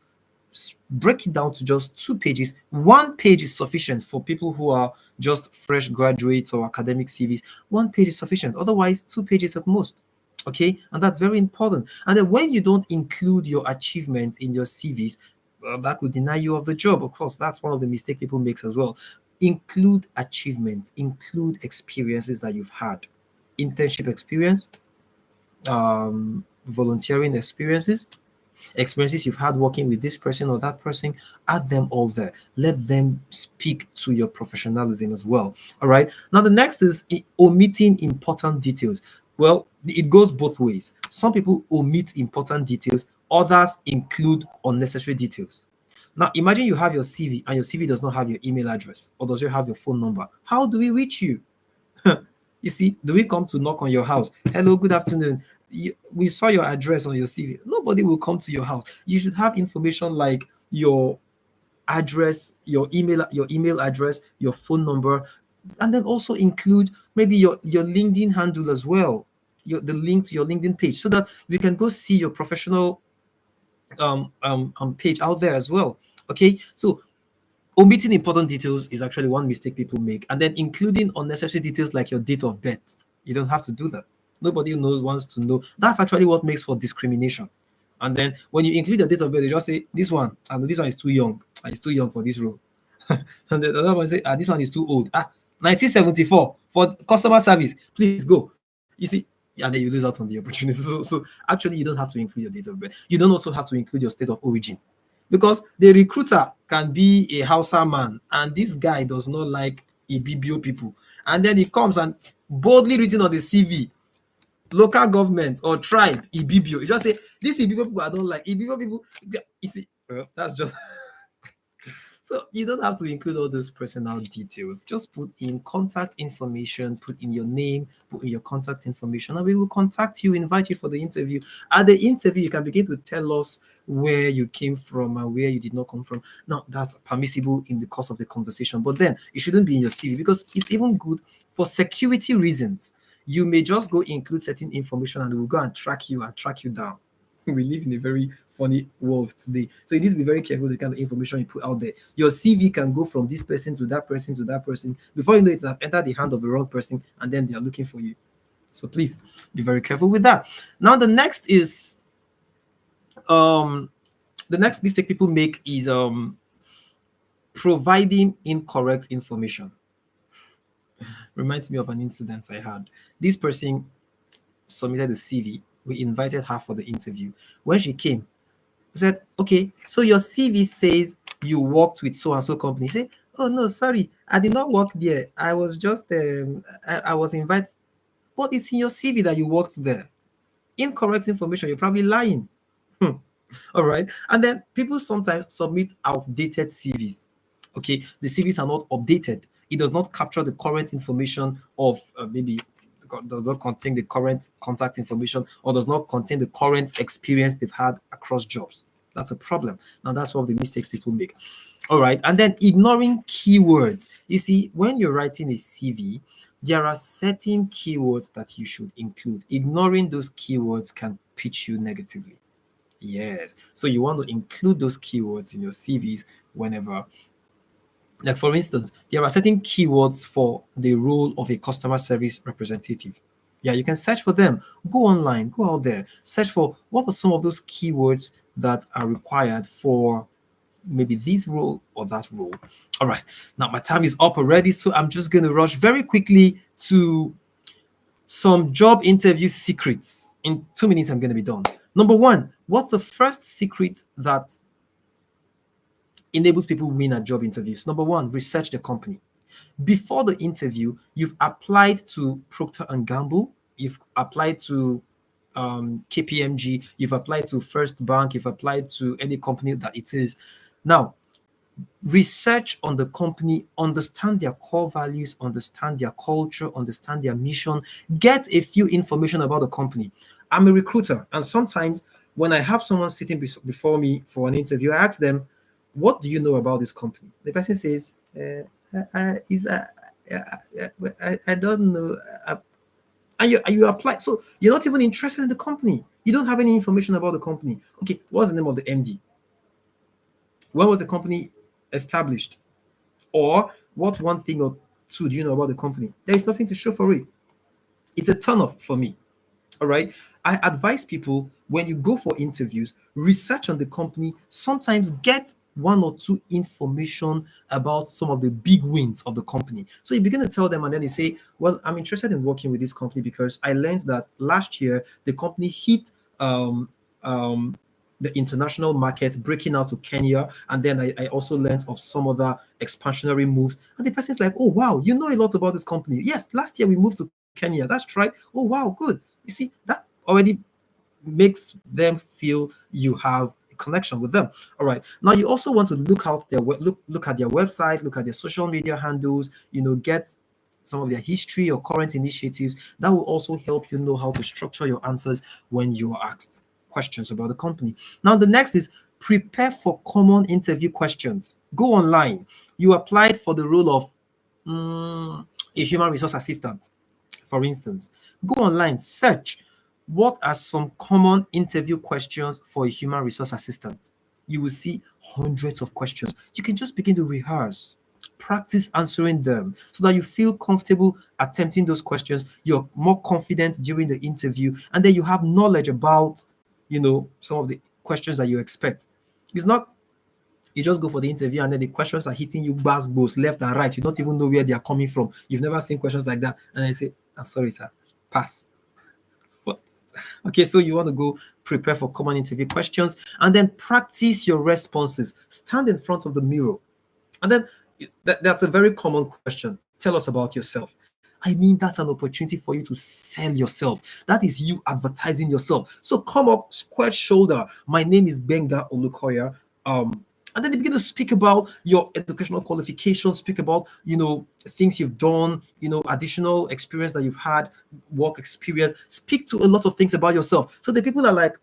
break it down to just 2 pages. 1 page is sufficient for people who are just fresh graduates or academic CVs. 1 page is sufficient. Otherwise, 2 pages at most. Okay, and that's very important. And then when you don't include your achievements in your CVs, well, that could deny you of the job. Of course, that's one of the mistakes people make as well. Include achievements, include experiences that you've had, internship experience, volunteering experiences you've had working with this person or that person. Add them all there. Let them speak to your professionalism as well. All right, now the next is omitting important details. Well, it goes both ways. Some people omit important details, others include unnecessary details. Now, imagine you have your CV and your CV does not have your email address or does not have your phone number. How do we reach you? You see, do we come to knock on your house? Hello, good afternoon. We saw your address on your CV. Nobody will come to your house. You should have information like your address, your email address, your phone number, and then also include maybe your LinkedIn handle as well, the link to your LinkedIn page, so that we can go see your professional page out there as well. Okay, so omitting important details is actually one mistake people make, and then including unnecessary details like your date of birth. You don't have to do that. Nobody wants to know. That's actually what makes for discrimination. And then when you include your date of birth, they just say this one, and this one is too young. It's too young for this role. And the other one say, this one is too old. 1974 for customer service. Please go. You see, and then you lose out on the opportunity. So actually, you don't have to include your date of birth. You don't also have to include your state of origin, because the recruiter can be a Hausa man, and this guy does not like Ibibio people, and then he comes and boldly written on the CV, local government or tribe Ibibio. You just say this Ibibio people I don't like. Ibibio people, you see, well, that's just so you don't have to include all those personal details. Just put in contact information, put in your name, put in your contact information, and we will contact you, invite you for the interview. At the interview, you can begin to tell us where you came from and where you did not come from. Now, that's permissible in the course of the conversation, but then it shouldn't be in your CV, because it's even good for security reasons. You may just go include certain information and we'll go and track you down. We live in a very funny world today. So you need to be very careful with the kind of information you put out there. Your CV can go from this person to that person to that person. Before you know it has entered the hand of the wrong person, and then they are looking for you. So please be very careful with that. Now the next is the next mistake people make is providing incorrect information. Reminds me of an incident I had. This person submitted a CV. We invited her for the interview. When she came, said, okay, so your CV says you worked with so and so company. Say, oh no, sorry, I did not work there. I was just I was invited. But it's in your CV that you worked there. Incorrect information. You're probably lying. All right. And then people sometimes submit outdated CVs. Okay, the CVs are not updated. It does not capture the current information of maybe does not contain the current contact information, or does not contain the current experience they've had across jobs. That's a problem. Now, that's one of the mistakes people make. All right. And then ignoring keywords. You see, when you're writing a CV, there are certain keywords that you should include. Ignoring those keywords can pitch you negatively. Yes. So you want to include those keywords in your CVs whenever. Like, for instance, there are certain keywords for the role of a customer service representative. Yeah, you can search for them. Go online, go out there, search for what are some of those keywords that are required for maybe this role or that role. All right, now my time is up already, so I'm just going to rush very quickly to some job interview secrets. In 2 minutes, I'm going to be done. Number one, what's the first secret that enables people win at job interviews? Number one, research the company. Before the interview, you've applied to Procter and Gamble, you've applied to KPMG, you've applied to First Bank, you've applied to any company that it is. Now, research on the company, understand their core values, understand their culture, understand their mission, get a few information about the company. I'm a recruiter, and sometimes when I have someone sitting before me for an interview, I ask them, what do you know about this company? The person says, I don't know. And you apply. So you're not even interested in the company. You don't have any information about the company. Okay, what's the name of the MD? When was the company established? Or what one thing or two do you know about the company? There is nothing to show for it. It's a turn off for me. All right. I advise people, when you go for interviews, research on the company, sometimes get one or two information about some of the big wins of the company. So you begin to tell them, and then you say, well, I'm interested in working with this company because I learned that last year the company hit the international market, breaking out to Kenya. And then I also learned of some other expansionary moves. And the person's like, oh, wow, you know a lot about this company. Yes, last year we moved to Kenya. That's right. Oh, wow, good. You see, that already makes them feel you have connection with them. All right. Now you also want to look out their look at their website, look at their social media handles, get some of their history or current initiatives. That will also help you know how to structure your answers when you are asked questions about the company. Now, the next is prepare for common interview questions. Go online. You applied for the role of a human resource assistant, for instance. Go online, search what are some common interview questions for a human resource assistant. You will see hundreds of questions. You can just begin to rehearse, practice answering them so that you feel comfortable attempting those questions. You're more confident during the interview, and then you have knowledge about, some of the questions that you expect. It's not you just go for the interview and then the questions are hitting you both left and right. You don't even know where they are coming from. You've never seen questions like that. And I say, I'm sorry, sir, pass. What's that? Okay, so you want to go prepare for common interview questions and then practice your responses. Stand in front of the mirror. And then that's a very common question. Tell us about yourself. I mean, that's an opportunity for you to sell yourself. That is you advertising yourself. So come up, square shoulder. My name is Benga Olukoya. And then they begin to speak about your educational qualifications, speak about, things you've done, additional experience that you've had, work experience, speak to a lot of things about yourself. So the people are like,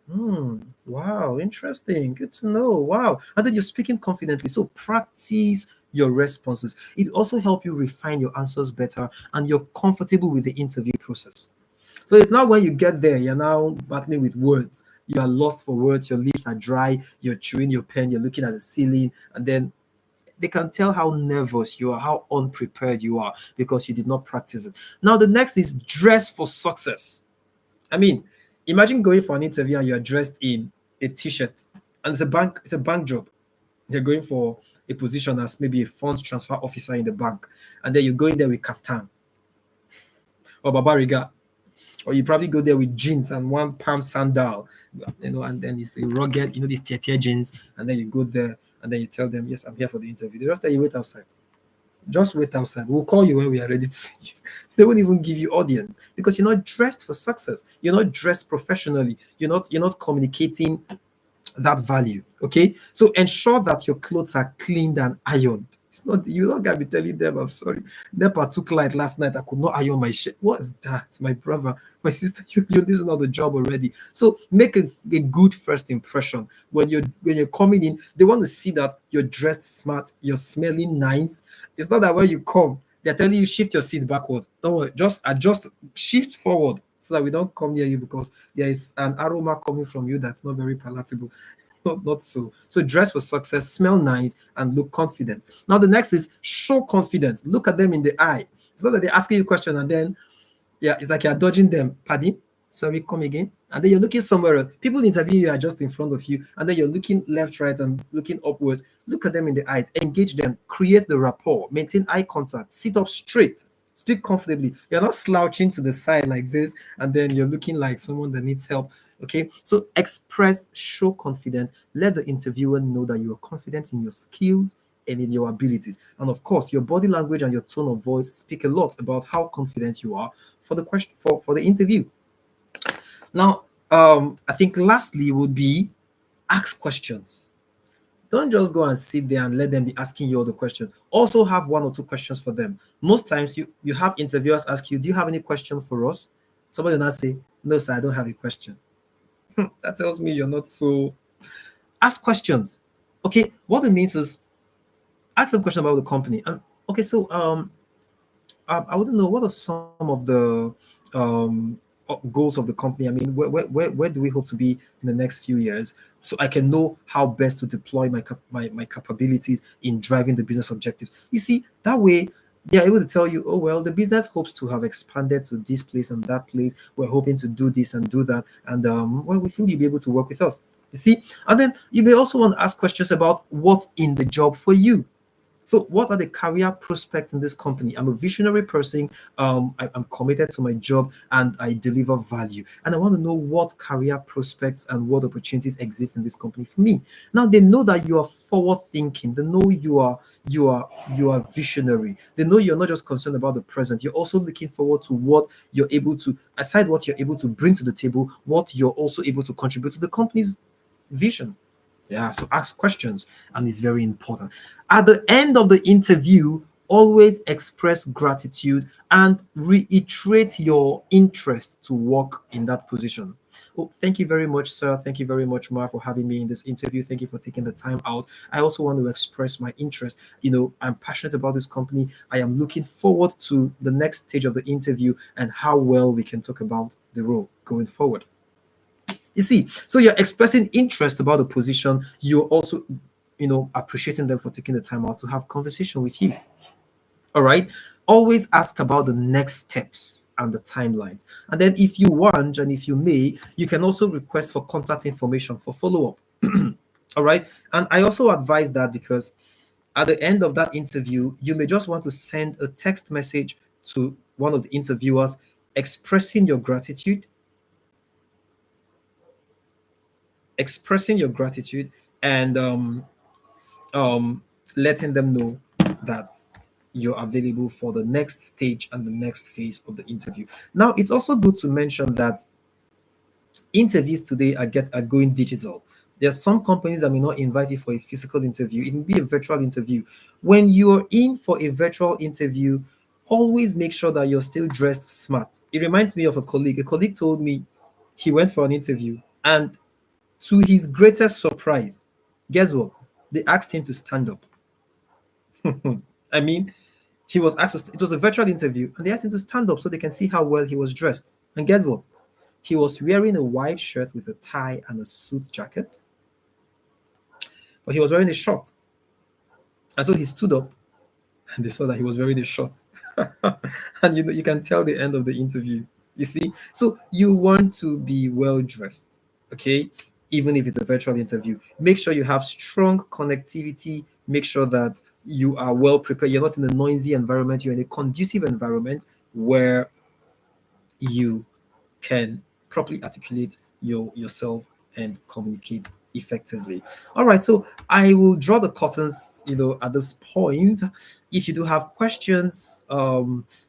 wow, interesting, good to know, wow. And then you're speaking confidently. So practice your responses. It also helps you refine your answers better and you're comfortable with the interview process. So it's not when you get there, you're now battling with words. You are lost for words, your lips are dry, you're chewing your pen, you're looking at the ceiling, and then they can tell how nervous you are, how unprepared you are because you did not practice it. Now, the next is dress for success. I mean, imagine going for an interview and you're dressed in a t-shirt and it's a bank job. You're going for a position as maybe a funds transfer officer in the bank, and then you go in there with kaftan or babariga, or you probably go there with jeans and one palm sandal, and then it's a rugged, these tier jeans, and then you go there and then you tell them, yes, I'm here for the interview. They just tell you wait outside. Just wait outside. We'll call you when we are ready to see you. They won't even give you audience because you're not dressed for success. You're not dressed professionally. You're not communicating that value. Okay, so ensure that your clothes are cleaned and ironed. It's not, you don't gotta be telling them, I'm sorry, NEPA took light last night, I could not iron my shirt. What's that? My brother, my sister, this is not the job already. So make a good first impression. When you're coming in, they want to see that you're dressed smart, you're smelling nice. It's not that when you come, they're telling you shift your seat backward. Don't worry, just adjust, shift forward so that we don't come near you because there is an aroma coming from you that's not very palatable. Not so. So dress for success, smell nice, and look confident. Now the next is show confidence. Look at them in the eye. It's not that they're asking you a question and then, it's like you're dodging them. Paddy, sorry, come again. And then you're looking somewhere else. People interviewing you are just in front of you, and then you're looking left, right, and looking upwards. Look at them in the eyes, engage them, create the rapport, maintain eye contact, sit up straight. Speak comfortably. You're not slouching to the side like this, and then you're looking like someone that needs help. Okay, so express, show confidence. Let the interviewer know that you are confident in your skills and in your abilities. And of course, your body language and your tone of voice speak a lot about how confident you are for the question for the interview. Now, I think lastly would be ask questions. Don't just go and sit there and let them be asking you all the questions. Also have one or two questions for them. Most times you have interviewers ask you, do you have any question for us? Somebody will not say, no, sir, I don't have a question. That tells me you're not so. Ask questions. Okay, what it means is ask them question about the company. Okay, so I wouldn't know what are some of the goals of the company. I mean, where do we hope to be in the next few years, so I can know how best to deploy my capabilities in driving the business objectives. You see, that way they're able to tell you, oh well, the business hopes to have expanded to this place and that place. We're hoping to do this and do that, and well, we feel you'll be able to work with us. You see, and then you may also want to ask questions about what's in the job for you. So, what are the career prospects in this company? I'm a visionary person. I'm committed to my job and I deliver value. And I want to know what career prospects and what opportunities exist in this company for me. Now they know that you are forward thinking. They know you are visionary. They know you're not just concerned about the present. You're also looking forward to what you're able to, aside what you're able to bring to the table, what you're also able to contribute to the company's vision. Yeah, so ask questions, and it's very important. At the end of the interview, always express gratitude and reiterate your interest to work in that position. Well, thank you very much, sir. Thank you very much, Mar, for having me in this interview. Thank you for taking the time out. I also want to express my interest. I'm passionate about this company. I am looking forward to the next stage of the interview and how well we can talk about the role going forward. You see, so you're expressing interest about the position. You're also, appreciating them for taking the time out to have conversation with you. All right. Always ask about the next steps and the timelines. And then if you want and if you may, you can also request for contact information for follow-up. All right. And I also advise that because at the end of that interview, you may just want to send a text message to one of the interviewers expressing your gratitude and um, letting them know that you're available for the next stage and the next phase of the interview. Now, it's also good to mention that interviews today are going digital. There are some companies that may not invite you for a physical interview. It can be a virtual interview. When you're in for a virtual interview, always make sure that you're still dressed smart. It reminds me of a colleague. A colleague told me he went for an interview, and to his greatest surprise, guess what? They asked him to stand up. I mean, he was asked it was a virtual interview, and they asked him to stand up so they can see how well he was dressed. And guess what? He was wearing a white shirt with a tie and a suit jacket, but he was wearing a short. And so he stood up, and they saw that he was wearing a short. And you can tell the end of the interview. You see, so you want to be well dressed, okay? Even if it's a virtual interview, make sure you have strong connectivity. Make sure that you are well prepared. You're not in a noisy environment. You're in a conducive environment where you can properly articulate yourself and communicate effectively. All right, so I will draw the curtains, at this point. If you do have questions,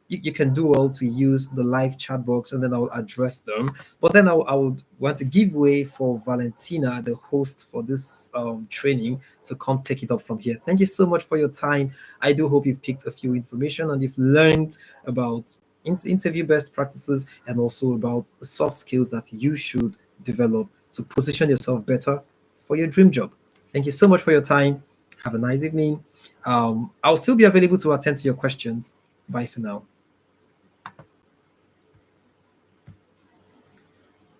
you can do well to use the live chat box, and then I'll address them. But then I would want to give way for Valentina, the host for this training, to come take it up from here. Thank you so much for your time. I do hope you've picked a few information and you've learned about interview best practices and also about the soft skills that you should develop to position yourself better for your dream job. Thank you so much for your time. Have a nice evening. I'll still be available to attend to your questions. Bye for now.